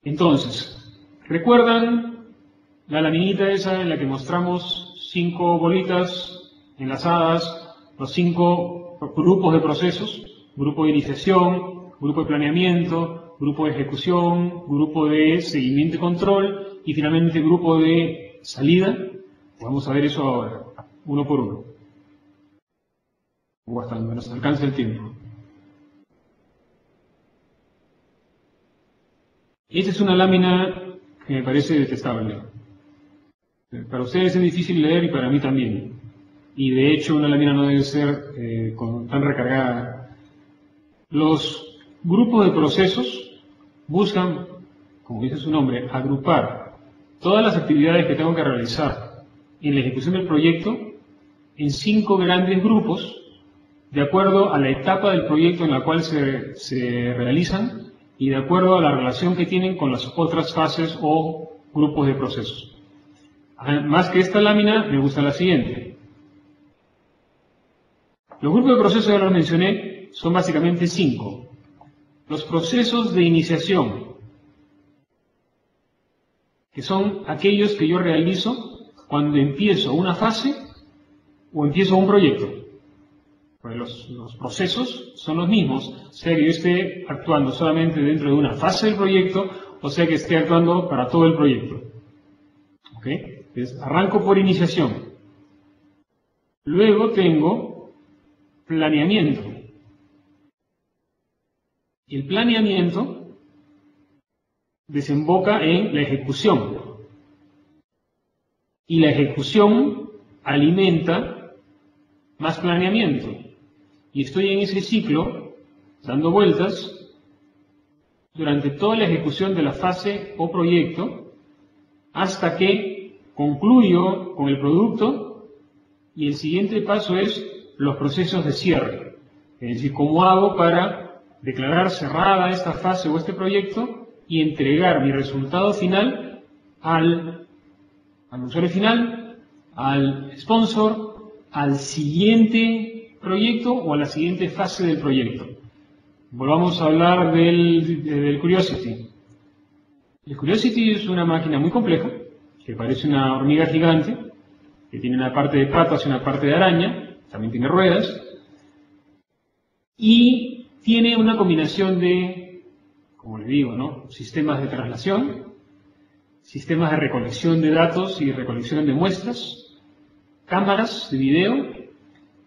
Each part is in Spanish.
Entonces, ¿recuerdan la laminita esa en la que mostramos 5 bolitas enlazadas, los 5 grupos de procesos? Grupo de iniciación, grupo de planeamiento, grupo de ejecución, grupo de seguimiento y control y finalmente grupo de salida. Vamos a ver eso ahora, uno por uno. O hasta donde nos alcance el tiempo. Esta es una lámina que me parece detestable. Para ustedes es difícil leer y para mí también. Y de hecho una lámina no debe ser tan recargada. Los grupos de procesos buscan, como dice su nombre, agrupar todas las actividades que tengo que realizar en la ejecución del proyecto en 5 grandes grupos de acuerdo a la etapa del proyecto en la cual se realizan y de acuerdo a la relación que tienen con las otras fases o grupos de procesos. Más que esta lámina, me gusta la siguiente. Los grupos de procesos, ya los mencioné, son básicamente 5. Los procesos de iniciación, que son aquellos que yo realizo cuando empiezo una fase o empiezo un proyecto. Pues los procesos son los mismos, sea que yo esté actuando solamente dentro de una fase del proyecto o sea que esté actuando para todo el proyecto. ¿Ok? Entonces, arranco por iniciación. Luego tengo planeamiento. Y el planeamiento desemboca en la ejecución. Y la ejecución alimenta más planeamiento. Y estoy en ese ciclo, dando vueltas, durante toda la ejecución de la fase o proyecto, hasta que concluyo con el producto y el siguiente paso es los procesos de cierre. Es decir, cómo hago para declarar cerrada esta fase o este proyecto y entregar mi resultado final al usuario final, al sponsor, al siguiente proyecto o a la siguiente fase del proyecto. Volvamos a hablar del Curiosity. El Curiosity es una máquina muy compleja, que parece una hormiga gigante, que tiene una parte de patas y una parte de araña, también tiene ruedas, y tiene una combinación de, como les digo, ¿no?, sistemas de traslación, sistemas de recolección de datos y recolección de muestras, cámaras de video,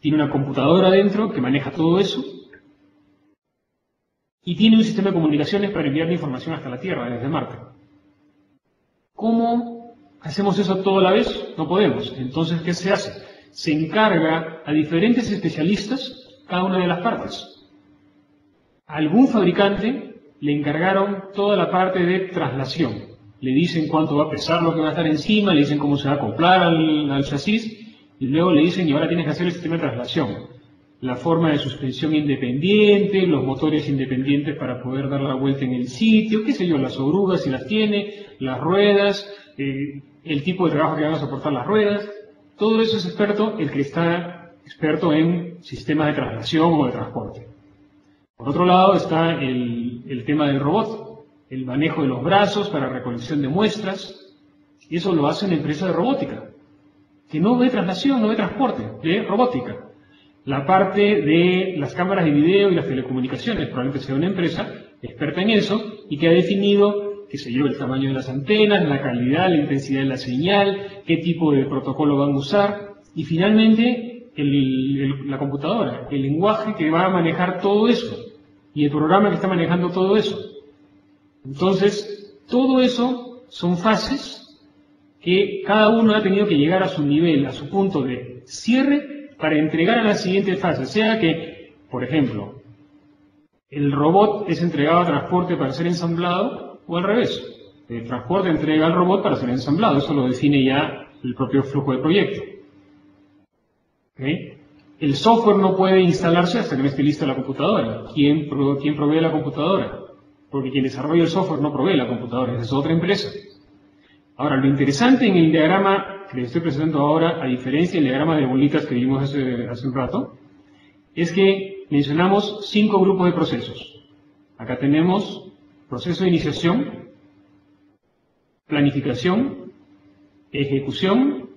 tiene una computadora dentro que maneja todo eso, y tiene un sistema de comunicaciones para enviar la información hasta la Tierra desde Marte. ¿Cómo hacemos eso todo a la vez? No podemos. Entonces, ¿qué se hace? Se encarga a diferentes especialistas cada una de las partes. A algún fabricante le encargaron toda la parte de traslación. Le dicen cuánto va a pesar lo que va a estar encima, le dicen cómo se va a acoplar al chasis, y luego le dicen, y ahora tienes que hacer el sistema de traslación. La forma de suspensión independiente, los motores independientes para poder dar la vuelta en el sitio, qué sé yo, las orugas si las tiene, las ruedas, el tipo de trabajo que van a soportar las ruedas. Todo eso es el que está experto en sistemas de traslación o de transporte. Por otro lado está el tema del robot, el manejo de los brazos para recolección de muestras, y eso lo hace una empresa de robótica, que no ve traslación, no ve transporte, ve robótica. La parte de las cámaras de video y las telecomunicaciones, probablemente sea una empresa experta en eso y que ha definido, qué sé yo, el tamaño de las antenas, la calidad, la intensidad de la señal, qué tipo de protocolo van a usar y finalmente la computadora, el lenguaje que va a manejar todo eso y el programa que está manejando todo eso. Entonces, todo eso son fases que cada uno ha tenido que llegar a su nivel, a su punto de cierre para entregar a la siguiente fase. Sea que, por ejemplo, el robot es entregado a transporte para ser ensamblado o al revés. El transporte entrega al robot para ser ensamblado. Eso lo define ya el propio flujo de proyecto. ¿Okay? El software no puede instalarse hasta que no esté lista la computadora. ¿Quién provee la computadora? Porque quien desarrolla el software no provee la computadora, esa es otra empresa. Ahora, lo interesante en el diagrama que les estoy presentando ahora, a diferencia del diagrama de bolitas que vimos hace un rato, es que mencionamos 5 grupos de procesos. Acá tenemos proceso de iniciación, planificación, ejecución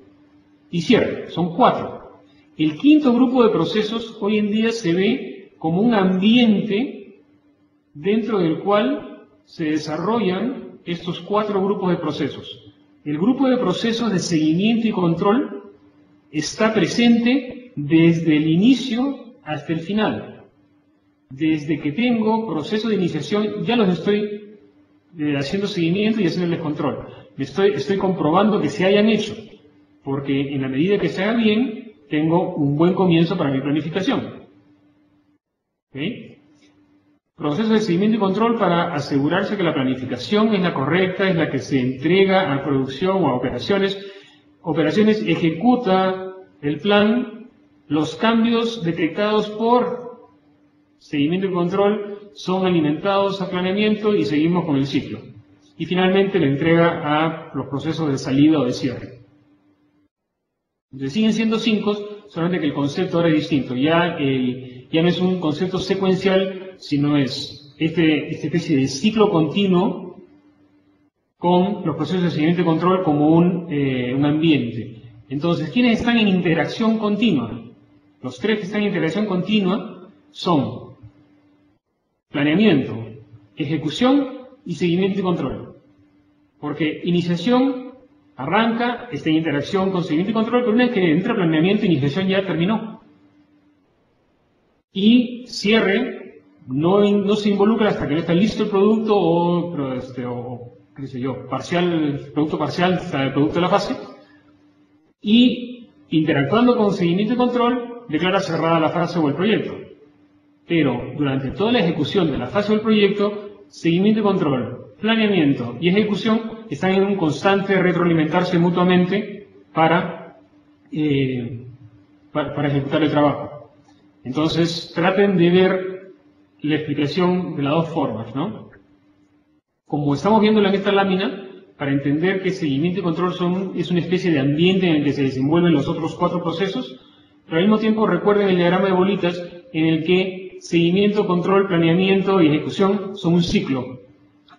y cierre. Son 4. El quinto grupo de procesos hoy en día se ve como un ambiente dentro del cual se desarrollan estos 4 grupos de procesos. El grupo de procesos de seguimiento y control está presente desde el inicio hasta el final. Desde que tengo proceso de iniciación, ya los estoy haciendo seguimiento y haciéndoles control. Estoy comprobando que se hayan hecho, porque en la medida que se haga bien, tengo un buen comienzo para mi planificación. ¿Okay? Proceso de seguimiento y control para asegurarse que la planificación es la correcta, es la que se entrega a producción o a operaciones. Operaciones ejecuta el plan, los cambios detectados por seguimiento y control son alimentados a planeamiento y seguimos con el ciclo. Y finalmente la entrega a los procesos de salida o de cierre. Entonces siguen siendo 5, solamente que el concepto ahora es distinto. Ya no es un concepto secuencial, sino es esta especie de ciclo continuo con los procesos de seguimiento y control como un ambiente. Entonces, ¿quiénes están en interacción continua? Los 3 que están en interacción continua son planeamiento, ejecución y seguimiento y control. Porque iniciación arranca, está en interacción con seguimiento y control, pero una vez que entra planeamiento, iniciación ya terminó. Y cierre no se involucra hasta que no está listo el producto o qué sé yo, producto parcial hasta el producto de la fase. Y interactuando con seguimiento y control, declara cerrada la fase o el proyecto. Pero durante toda la ejecución de la fase o el proyecto, seguimiento y control, planeamiento y ejecución están en un constante retroalimentarse mutuamente para ejecutar el trabajo. Entonces, traten de ver la explicación de las 2 formas, ¿no? Como estamos viendo en esta lámina, para entender que seguimiento y control es una especie de ambiente en el que se desenvuelven los otros 4 procesos, pero al mismo tiempo recuerden el diagrama de bolitas en el que seguimiento, control, planeamiento y ejecución son un ciclo,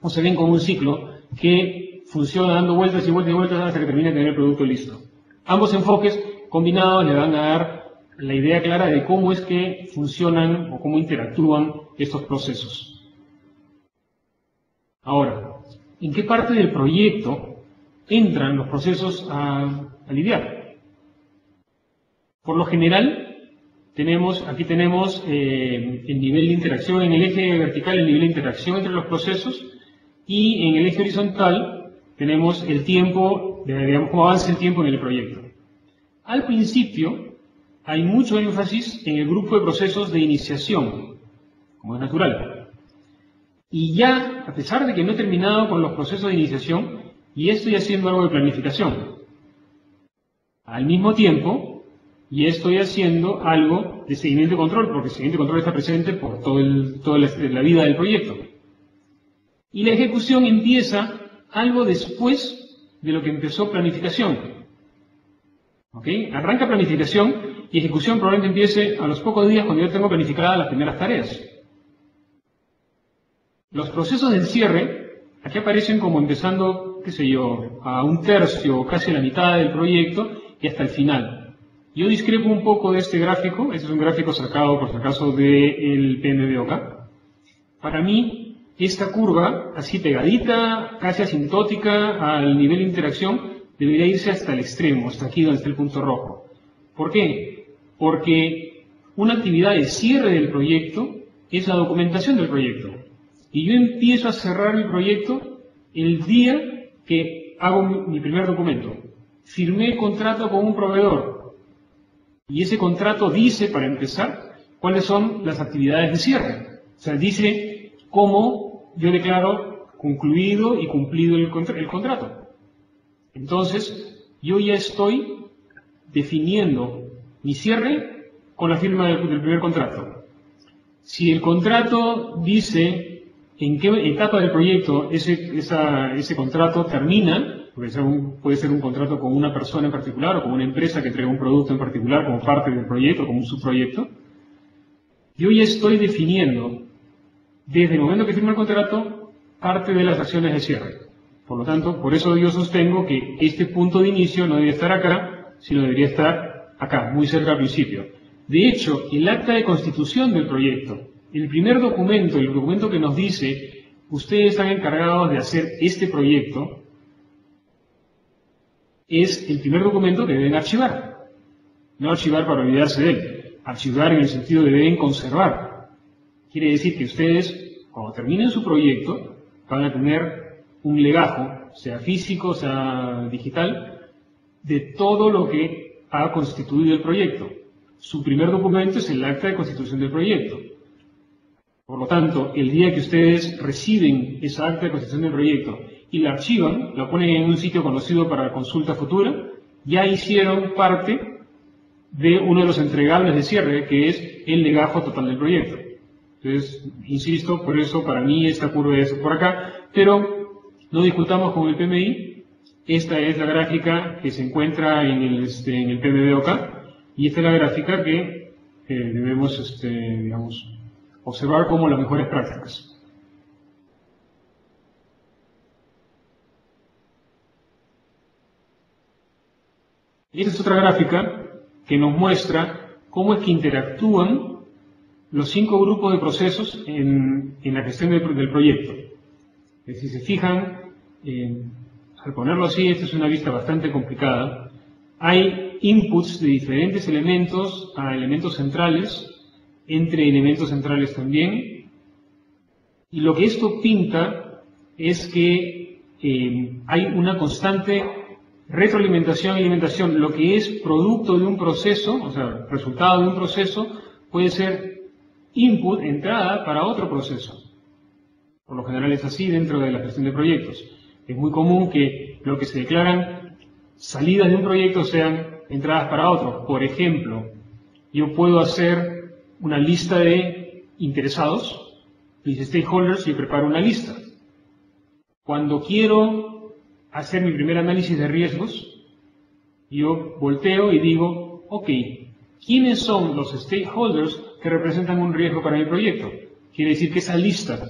o se ven como un ciclo que funciona dando vueltas y vueltas y vueltas hasta que termine de tener el producto listo. Ambos enfoques combinados le van a dar la idea clara de cómo es que funcionan o cómo interactúan estos procesos. Aquí, ¿en qué parte del proyecto entran los procesos a lidiar? Por lo general, aquí tenemos el nivel de interacción en el eje vertical, el nivel de interacción entre los procesos, y en el eje horizontal tenemos el tiempo, digamos, cómo avanza el tiempo en el proyecto. Al principio, hay mucho énfasis en el grupo de procesos de iniciación, como es natural. Y ya, a pesar de que no he terminado con los procesos de iniciación, ya estoy haciendo algo de planificación. Al mismo tiempo, ya estoy haciendo algo de seguimiento y control, porque el seguimiento y control está presente por toda la vida del proyecto. Y la ejecución empieza algo después de lo que empezó planificación. ¿Ok? Arranca planificación y ejecución probablemente empiece a los pocos días cuando yo tengo planificadas las primeras tareas. Los procesos del cierre, aquí aparecen como empezando, qué sé yo, a 1/3 o casi la mitad del proyecto y hasta el final. Yo discrepo un poco de este gráfico, este es un gráfico sacado por si acaso del PMBOK. Para mí, esta curva, así pegadita, casi asintótica al nivel de interacción, debería irse hasta el extremo, hasta aquí donde está el punto rojo. ¿Por qué? Porque una actividad de cierre del proyecto es la documentación del proyecto. Y yo empiezo a cerrar el proyecto el día que hago mi primer documento. Firmé el contrato con un proveedor. Y ese contrato dice, para empezar, cuáles son las actividades de cierre. O sea, dice cómo yo declaro concluido y cumplido el contrato. Entonces, yo ya estoy definiendo mi cierre con la firma del primer contrato. Si el contrato dice en qué etapa del proyecto ese contrato termina, porque puede ser un contrato con una persona en particular o con una empresa que entrega un producto en particular como parte del proyecto, como un subproyecto, yo ya estoy definiendo, desde el momento que firmo el contrato, parte de las acciones de cierre. Por lo tanto, por eso yo sostengo que este punto de inicio no debería estar acá, sino debería estar acá, muy cerca al principio. De hecho, el acta de constitución del proyecto, el primer documento, el documento que nos dice, ustedes están encargados de hacer este proyecto, es el primer documento que deben archivar. No archivar para olvidarse de él, archivar en el sentido de deben conservar. Quiere decir que ustedes, cuando terminen su proyecto, van a tener un legajo, sea físico, sea digital, de todo lo que ha constituido el proyecto. Su primer documento es el acta de constitución del proyecto. Por lo tanto, el día que ustedes reciben esa acta de constitución del proyecto y la archivan, la ponen en un sitio conocido para consulta futura, ya hicieron parte de uno de los entregables de cierre, que es el legajo total del proyecto. Entonces, insisto, por eso para mí esta curva es por acá, pero no discutamos con el PMI. Esta es la gráfica que se encuentra en el PMBOK, y esta es la gráfica que debemos digamos, observar como las mejores prácticas. Esta es otra gráfica que nos muestra cómo es que interactúan los 5 grupos de procesos en la gestión del proyecto. Si se fijan, al ponerlo así, esta es una vista bastante complicada. Hay inputs de diferentes elementos a elementos centrales, entre elementos centrales también, y lo que esto pinta es que hay una constante retroalimentación y alimentación. Lo que es producto de un proceso, o sea, resultado de un proceso, puede ser input, entrada para otro proceso. Por lo general es así dentro de la gestión de proyectos. Es muy común que lo que se declaran salidas de un proyecto sean entradas para otro. Por ejemplo, yo puedo hacer una lista de interesados, mis stakeholders, y preparo una lista. Cuando quiero hacer mi primer análisis de riesgos, yo volteo y digo, ok, ¿quiénes son los stakeholders que representan un riesgo para mi proyecto? Quiere decir que esa lista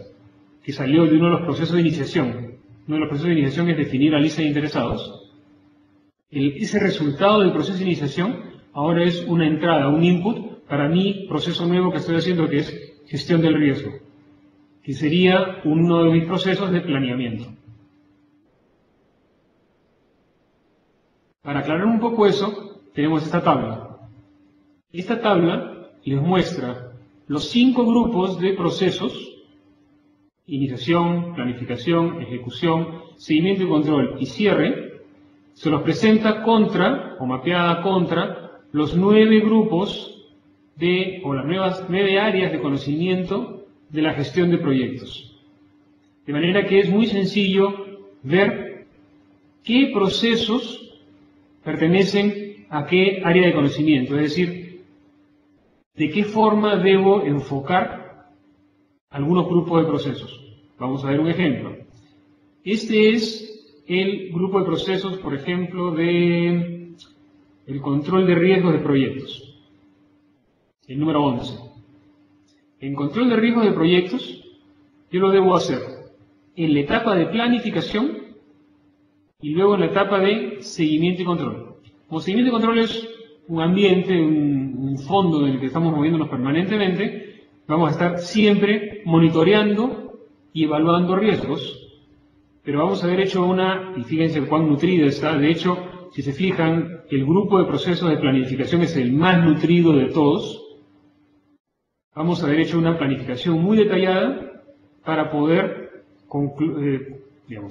que salió de uno de los procesos de iniciación, uno de los procesos de iniciación es definir la lista de interesados, ese resultado del proceso de iniciación ahora es una entrada, un input para mi proceso nuevo que estoy haciendo, que es gestión del riesgo, que sería uno de mis procesos de planeamiento. Para aclarar un poco eso, tenemos esta tabla. Esta tabla les muestra los 5 grupos de procesos: iniciación, planificación, ejecución, seguimiento y control y cierre. Se los presenta contra, o mapeada contra, los 9 grupos o las 9 áreas de conocimiento de la gestión de proyectos. De manera que es muy sencillo ver qué procesos pertenecen a qué área de conocimiento, es decir, de qué forma debo enfocar algunos grupos de procesos. Vamos a ver un ejemplo. Este es el grupo de procesos, por ejemplo, de el control de riesgos de proyectos, el número 11. En control de riesgos de proyectos, yo lo debo hacer en la etapa de planificación y luego en la etapa de seguimiento y control. Como seguimiento y control es un ambiente, un fondo en el que estamos moviéndonos permanentemente, vamos a estar siempre monitoreando y evaluando riesgos, pero vamos a haber hecho y fíjense cuán nutrida está. De hecho, si se fijan, el grupo de procesos de planificación es el más nutrido de todos. Vamos a haber hecho una planificación muy detallada para poder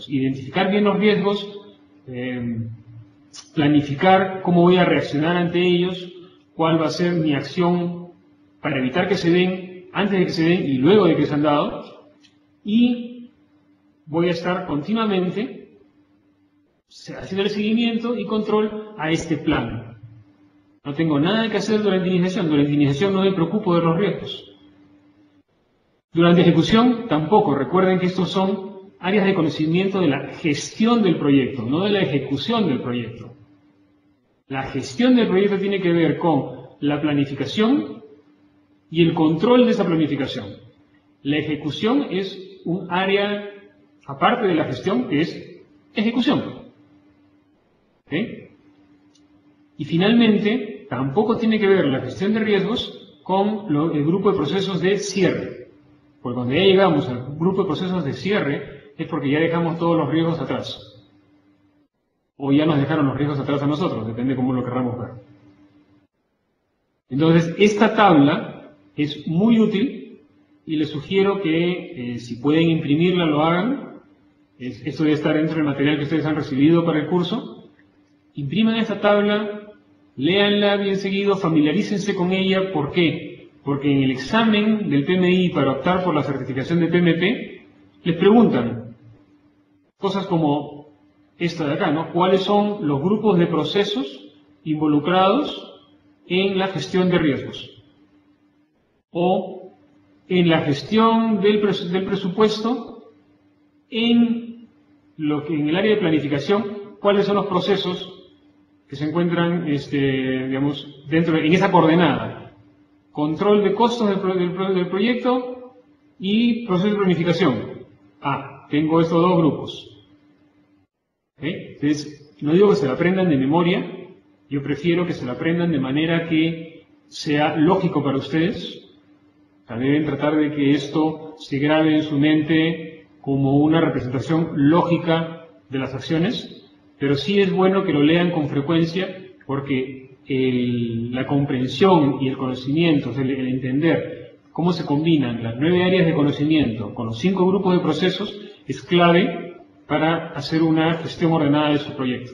identificar bien los riesgos, planificar cómo voy a reaccionar ante ellos, cuál va a ser mi acción para evitar que se den, antes de que se den y luego de que se han dado, y voy a estar continuamente haciendo el seguimiento y control a este plan. No tengo nada que hacer durante iniciación. Durante iniciación no me preocupo de los riesgos. Durante ejecución tampoco. Recuerden que estos son áreas de conocimiento de la gestión del proyecto, no de la ejecución del proyecto. La gestión del proyecto tiene que ver con la planificación y el control de esa planificación. La ejecución es un área, aparte de la gestión, que es ejecución. ¿Ok? Y finalmente, tampoco tiene que ver la gestión de riesgos con el grupo de procesos de cierre. Porque cuando ya llegamos al grupo de procesos de cierre, es porque ya dejamos todos los riesgos atrás. O ya nos dejaron los riesgos atrás a nosotros, depende de cómo lo querramos ver. Entonces, esta tabla es muy útil y les sugiero que si pueden imprimirla, lo hagan. Esto debe estar dentro del material que ustedes han recibido para el curso. Impriman esta tabla, léanla bien seguido, familiarícense con ella. ¿Por qué? Porque en el examen del PMI para optar por la certificación de PMP, les preguntan cosas como esta de acá, ¿no? ¿Cuáles son los grupos de procesos involucrados en la gestión de riesgos? O en la gestión del presupuesto, en el área de planificación, ¿cuáles son los procesos que se encuentran, digamos, en esa coordenada? Control de costos del proyecto y proceso de planificación. Tengo estos dos grupos. ¿Okay? Entonces, no digo que se la aprendan de memoria, yo prefiero que se la aprendan de manera que sea lógico para ustedes. O sea, deben tratar de que esto se grabe en su mente como una representación lógica de las acciones, pero sí es bueno que lo lean con frecuencia porque la comprensión y el conocimiento, o sea, el entender cómo se combinan las 9 áreas de conocimiento con los 5 grupos de procesos es clave para hacer una gestión ordenada de su proyecto.